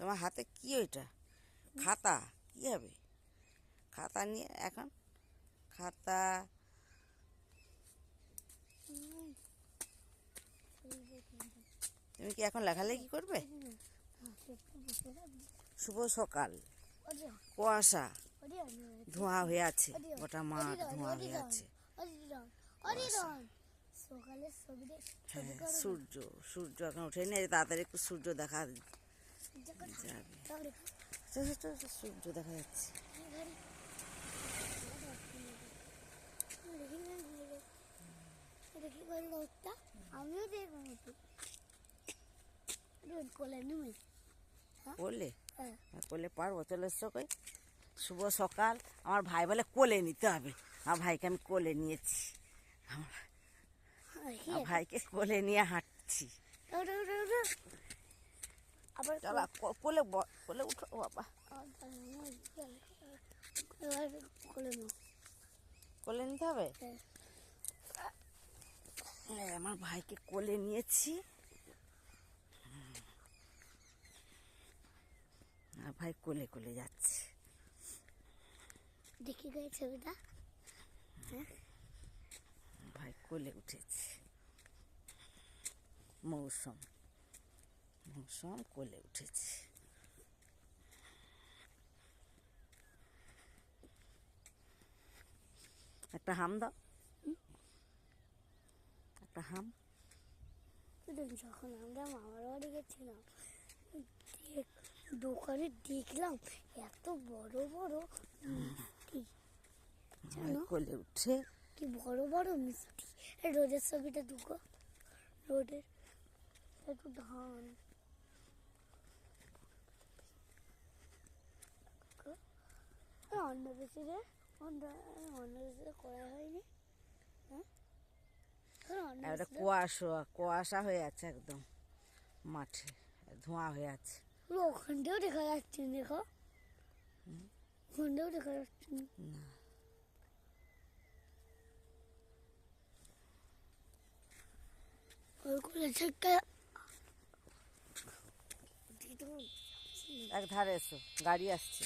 তোমার হাতে কি ওইটা? খাতা? কি হবে খাতা নিয়ে এখন? খাতা তুমি কি এখন লেখালেখি করবে? শুভ সকাল, কুয়াশা, ধোঁয়া হয়ে আছে, গোটা মাঠ ধোঁয়া হয়ে আছে। হ্যাঁ, সূর্য সূর্য এখন ওঠেনি, তাড়াতাড়ি একটু সূর্য দেখা যাবে। সূর্য দেখা যাচ্ছে। আমিও দেখবো কোলে নেমে কোলে? কোলে পারবো? চলে এসছো কই? শুভ সকাল। আমার ভাই বলে কোলে নিতে হবে, আমার ভাইকে আমি কোলে নিয়েছি, আমার ভাইকে কোলে নিয়ে হাঁটছি। আবার চলো কোলে কোলে উঠো বাবা, কোলে নাও। কোলে নিতে হবে। আমার ভাইকে কোলে নিয়েছি, আর ভাই কোলে কোলে যাচ্ছে। দেখি গায়ে ছবিটা। ভাই কোলে উঠেছে। মৌসুম মৌসুম কোলে উঠেছে। একটা হাম দাও, একটা হাম। যখন আমরা মামার বাড়ি গেছিলাম, দোকানে দেখলাম এত বড় বড় মিষ্টি, জানো কোলে উঠে কি বড় বড় মিষ্টি। রোদের ছবিটা দুটো, রোদের একটু ধান, অন্য বেশি রে, অন্য বেশি করা হয়নি। একটা কুয়াশা কুয়াশা হয়ে আছে, একদম মাঠে ধোঁয়া হয়ে আছে। ওখান থেকেও দেখা যাচ্ছে, দেখো ওখান থেকেও দেখা যাচ্ছে না। এক ধারে এসো, গাড়ি আসছে।